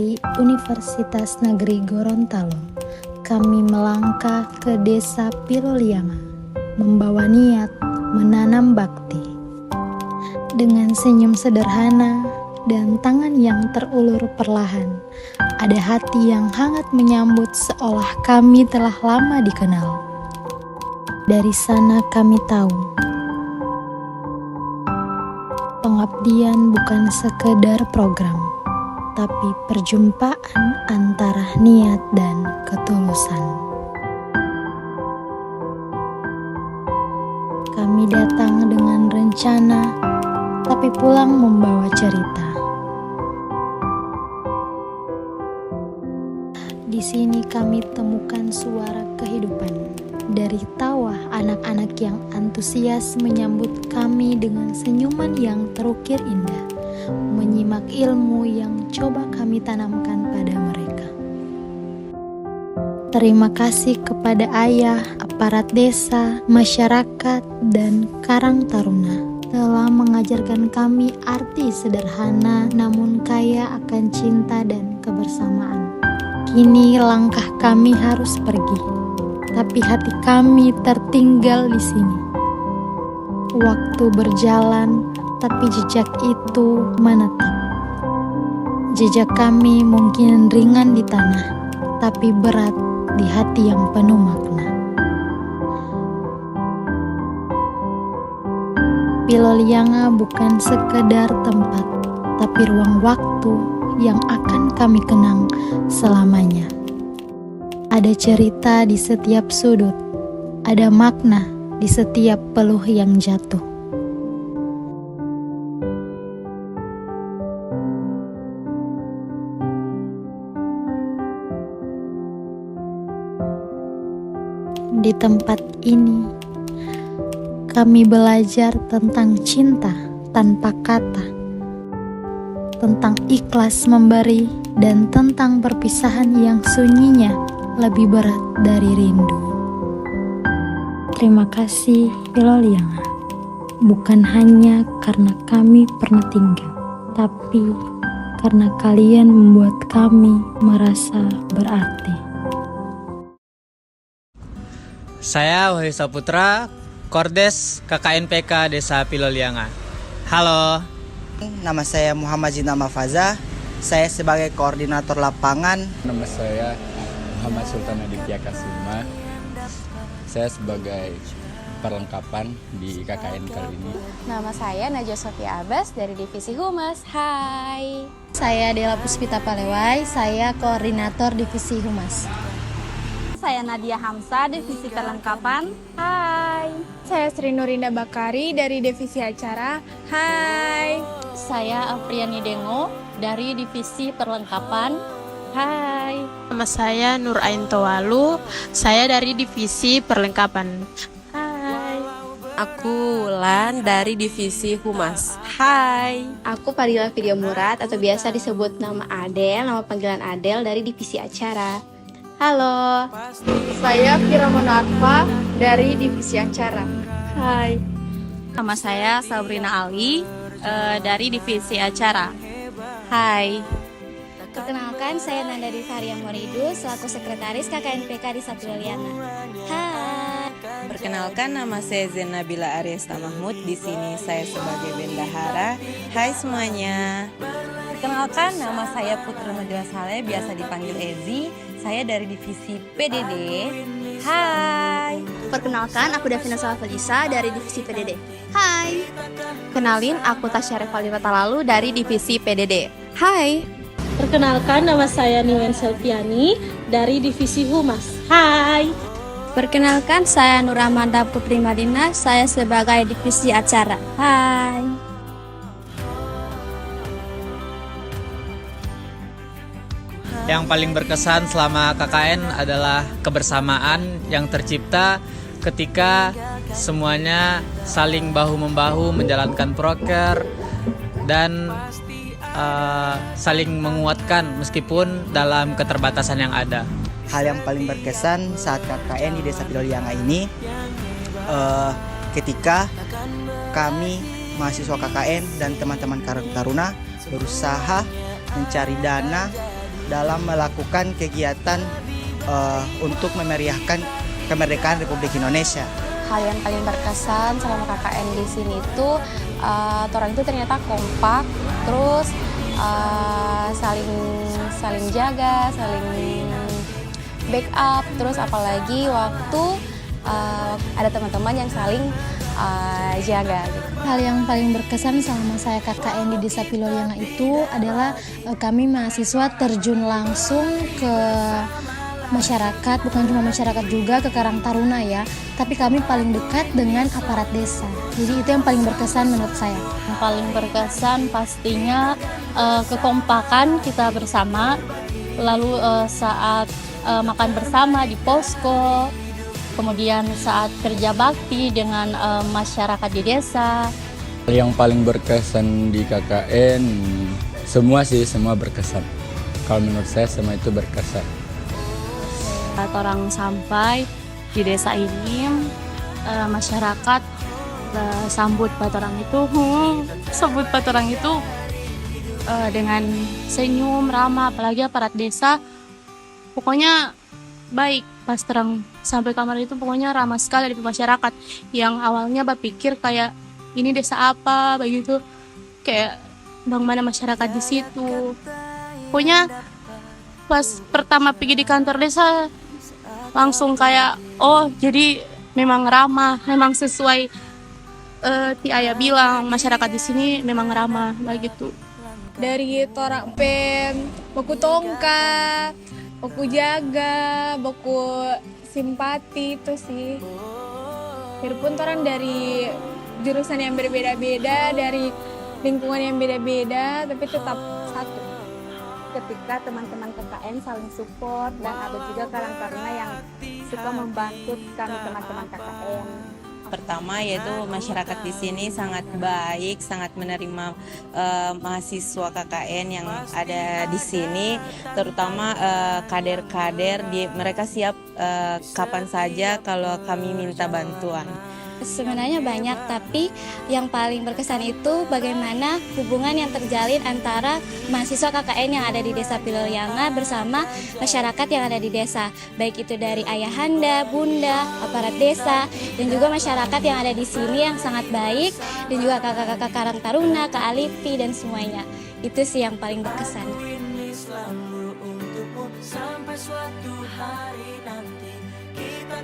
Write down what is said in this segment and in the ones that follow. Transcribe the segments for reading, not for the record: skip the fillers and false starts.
dari Universitas Negeri Gorontalo, kami melangkah ke Desa Pilolianga, membawa niat menanam bakti. Dengan senyum sederhana dan tangan yang terulur perlahan, ada hati yang hangat menyambut seolah kami telah lama dikenal. Dari sana kami tahu, pengabdian bukan sekedar program, tapi perjumpaan antara niat dan ketulusan. Kami datang dengan rencana, tapi pulang membawa cerita. Di sini kami temukan suara kehidupan, dari tawa anak-anak yang antusias menyambut kami dengan senyuman yang terukir indah, menyimak ilmu yang coba kami tanamkan pada mereka. Terima kasih kepada ayah, aparat desa, masyarakat, dan Karang Taruna telah mengajarkan kami arti sederhana namun kaya akan cinta dan kebersamaan. Kini langkah kami harus pergi, tapi hati kami tertinggal di sini. Waktu berjalan, tapi jejak itu menetap. Jejak kami mungkin ringan di tanah, tapi berat di hati yang penuh makna. Pilolianga bukan sekedar tempat, tapi ruang waktu yang akan kami kenang selamanya. Ada cerita di setiap sudut, ada makna di setiap peluh yang jatuh. Di tempat ini, kami belajar tentang cinta tanpa kata, tentang ikhlas memberi, dan tentang perpisahan yang sunyinya lebih berat dari rindu. Terima kasih Pilolianga, bukan hanya karena kami pernah tinggal, tapi karena kalian membuat kami merasa berarti. Saya Wahyu Saputra, Kordes KKNPK Desa Pilolianga. Halo. Nama saya Muhammad Zinama Faza. Saya sebagai koordinator lapangan. Nama saya Muhammad Sultan Aditya Kasuma. Saya sebagai perlengkapan di KKN kali ini. Nama saya Najwa Sofia Abbas dari Divisi Humas. Hai. Saya Dela Puspita Palewai, saya koordinator Divisi Humas. Saya Nadia Hamsa, Divisi Perlengkapan. Hai. Saya Sri Nurinda Bakari dari Divisi Acara. Hai. Saya Apriani Dengo dari Divisi Perlengkapan. Hai. Nama saya Nur Ain Towalu, saya dari Divisi Perlengkapan. Hai. Aku Wulan dari Divisi Humas. Hai. Aku Fadila Vidya Murad atau biasa disebut nama Adel, nama panggilan Adel dari Divisi Acara. Halo. Saya Fira Monarfa dari Divisi Acara. Hai. Nama saya Sabrina Ali dari Divisi Acara. Hai. Perkenalkan, saya Nanda Divaria Moridu selaku Sekretaris KKNPK di Pilolianga. Hai. Perkenalkan, nama saya Zenabila Aryesta Mahmud. Di sini saya sebagai bendahara. Hai semuanya. Perkenalkan, nama saya Putri Najwa Saleh, biasa dipanggil Ezi. Saya dari Divisi PDD. Hai. Perkenalkan, aku Davina Salafalisa dari Divisi PDD. Hai. Kenalin, aku Tasya Revalina Talalu dari Divisi PDD. Hai. Perkenalkan, nama saya Niwen Selviani dari Divisi Humas. Hai. Perkenalkan, saya Nur Amanda Putri Madina, saya sebagai Divisi Acara. Hai. Yang paling berkesan selama KKN adalah kebersamaan yang tercipta ketika semuanya saling bahu-membahu menjalankan proker dan saling menguatkan meskipun dalam keterbatasan yang ada. Hal yang paling berkesan saat KKN di Desa Pilolianga ini ketika kami mahasiswa KKN dan teman-teman Karang Taruna berusaha mencari dana dalam melakukan kegiatan untuk memeriahkan kemerdekaan Republik Indonesia. Hal yang paling berkesan selama KKN di sini itu orang itu ternyata kompak, terus saling jaga, saling backup, terus apalagi waktu ada teman-teman yang saling jaga gitu. Hal yang paling berkesan selama saya KKN di Desa Piloyanga itu adalah kami mahasiswa terjun langsung ke masyarakat, bukan cuma masyarakat juga ke Karang Taruna ya, tapi kami paling dekat dengan aparat desa. Jadi itu yang paling berkesan menurut saya. Yang paling berkesan pastinya kekompakan kita bersama, lalu saat makan bersama di posko, kemudian saat kerja bakti dengan masyarakat di desa. Yang paling berkesan di KKN, semua berkesan. Kalau menurut saya semua itu berkesan. Orang sampai di desa ini, masyarakat sambut orang itu dengan senyum, ramah, apalagi aparat desa pokoknya baik. Pas terang sampai kamar itu pokoknya ramah sekali dari masyarakat yang awalnya berpikir kayak ini desa apa begitu, kayak bang mana masyarakat di situ. Pokoknya pas pertama pergi di kantor desa langsung kayak oh jadi memang ramah, memang sesuai ti ayah bilang masyarakat di sini memang ramah begitu. Dari torang pen, baku tongkat, baku jaga, baku simpati itu sih. Biarpun orang dari jurusan yang berbeda-beda, dari lingkungan yang beda-beda, tapi tetap satu. Ketika teman-teman KKN saling support dan ada juga Karang Taruna yang suka membantu kami teman-teman KKN. Pertama yaitu masyarakat di sini sangat baik, sangat menerima mahasiswa KKN yang ada di sini, terutama kader-kader. Mereka siap kapan saja kalau kami minta bantuan. Sebenarnya banyak, tapi yang paling berkesan itu bagaimana hubungan yang terjalin antara mahasiswa KKN yang ada di Desa Piloyanga bersama masyarakat yang ada di desa. Baik itu dari ayahanda, bunda, aparat desa, dan juga masyarakat yang ada di sini yang sangat baik, dan juga kakak-kakak Karang Taruna, Kak Alipi, dan semuanya. Itu sih yang paling berkesan.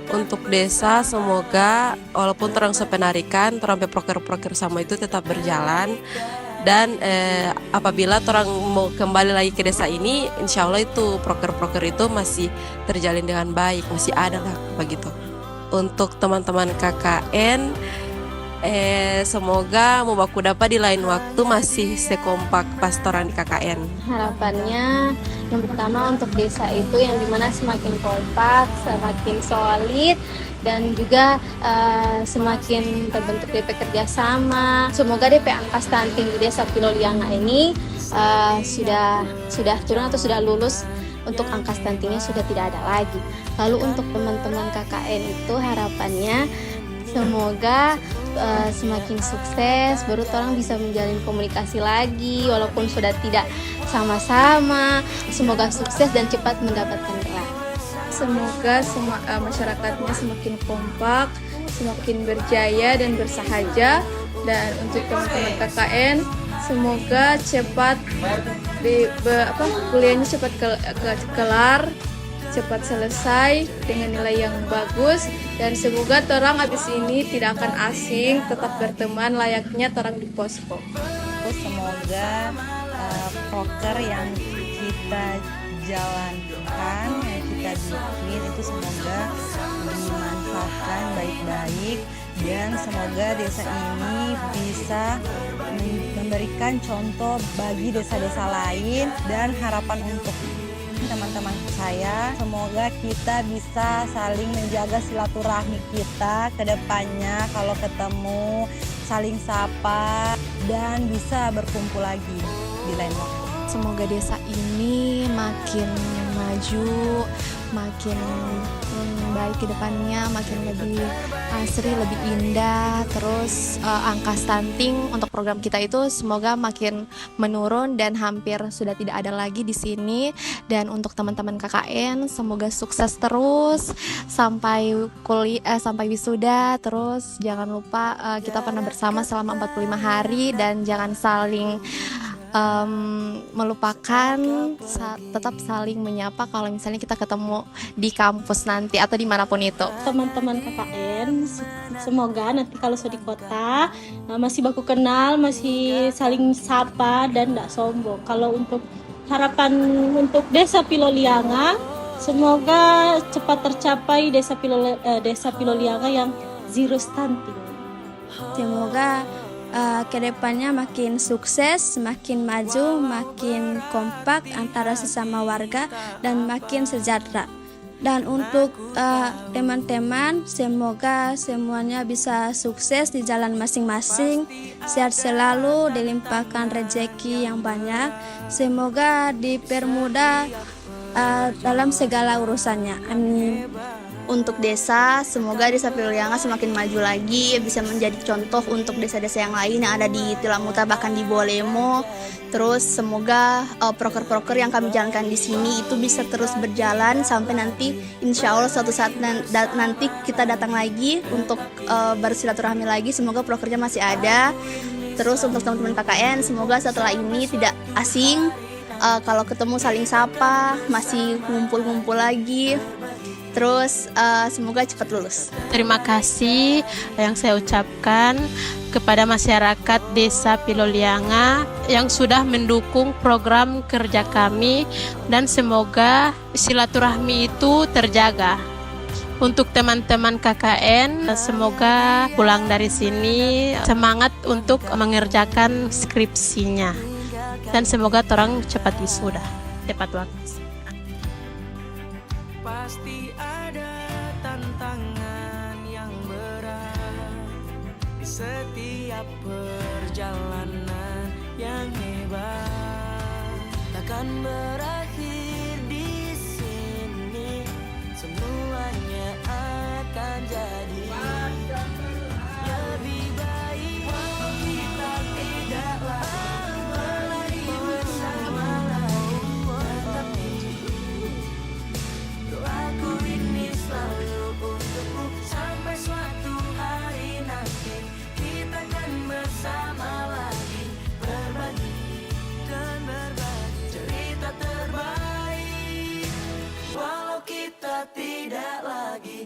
Untuk desa semoga walaupun terang sepenarikan terampe proker-proker sama itu tetap berjalan, dan apabila orang mau kembali lagi ke desa ini, insya Allah itu proker-proker itu masih terjalin dengan baik, masih ada lah begitu. Untuk teman-teman KKN semoga mau baku dapat di lain waktu masih sekompak pastoran di KKN. Harapannya yang pertama untuk desa itu yang dimana semakin kompak, semakin solid, dan juga semakin terbentuk DP kerjasama. Semoga DP angka stunting di Desa Piloyanga ini sudah turun atau sudah lulus, untuk angka stuntingnya sudah tidak ada lagi. Lalu untuk teman-teman KKN itu harapannya semoga semakin sukses, baru orang bisa menjalin komunikasi lagi walaupun sudah tidak sama-sama. Semoga sukses dan cepat mendapatkan gelar. Semoga masyarakatnya semakin kompak, semakin berjaya dan bersahaja. Dan untuk teman-teman KKN, semoga cepat kuliahnya cepat kelar, cepat selesai dengan nilai yang bagus, dan semoga orang habis ini tidak akan asing, tetap berteman layaknya orang di posko. Semoga proker yang kita jalankan, yang kita bikin itu semoga dimanfaatkan baik-baik, dan semoga desa ini bisa memberikan contoh bagi desa-desa lain. Dan harapan untuk teman-teman saya, semoga kita bisa saling menjaga silaturahmi kita ke depannya, kalau ketemu saling sapa dan bisa berkumpul lagi di lain waktu. Semoga desa ini makin maju, makin baik ke depannya, makin lebih asri, lebih indah. Terus angka stunting untuk program kita itu semoga makin menurun dan hampir sudah tidak ada lagi di sini. Dan untuk teman-teman KKN semoga sukses terus sampai sampai wisuda. Terus jangan lupa kita pernah bersama selama 45 hari dan jangan saling melupakan, tetap saling menyapa kalau misalnya kita ketemu di kampus nanti atau dimanapun itu. Teman-teman KKN semoga nanti kalau sudah di kota masih baku kenal, masih saling sapa dan tidak sombong. Kalau untuk harapan untuk Desa Pilolianga, semoga cepat tercapai Desa Pilolianga yang zero stunting. Semoga kedepannya makin sukses, makin maju, makin kompak antara sesama warga dan makin sejahtera. Dan untuk teman-teman, semoga semuanya bisa sukses di jalan masing-masing, sehat selalu, dilimpahkan rezeki yang banyak, semoga dipermudah dalam segala urusannya. Amin. Untuk desa, semoga Desa Pilolianga semakin maju lagi, bisa menjadi contoh untuk desa-desa yang lain yang ada di Tilamuta bahkan di Bolemo. Terus semoga proker-proker yang kami jalankan di sini itu bisa terus berjalan sampai nanti insya Allah suatu saat nanti kita datang lagi untuk bersilaturahmi lagi. Semoga prokernya masih ada. Terus untuk teman-teman KKN, semoga setelah ini tidak asing, kalau ketemu saling sapa, masih ngumpul-ngumpul lagi. Terus semoga cepat lulus. Terima kasih yang saya ucapkan kepada masyarakat Desa Pilolianga yang sudah mendukung program kerja kami dan semoga silaturahmi itu terjaga. Untuk teman-teman KKN, semoga pulang dari sini semangat untuk mengerjakan skripsinya dan semoga orang cepat wisuda, tepat waktu. Pasti ada tantangan yang berat di setiap perjalanan yang hebat. Takkan berakhir di sini, semuanya akan jadi lebih baik. Walau kita tidaklah lagi bersama lagi, tetapi doaku ini selalu untukmu sampai suatu hari nanti kita akan bersama lagi, berbagi dan berbagi cerita terbaik. Walau kita tidak lagi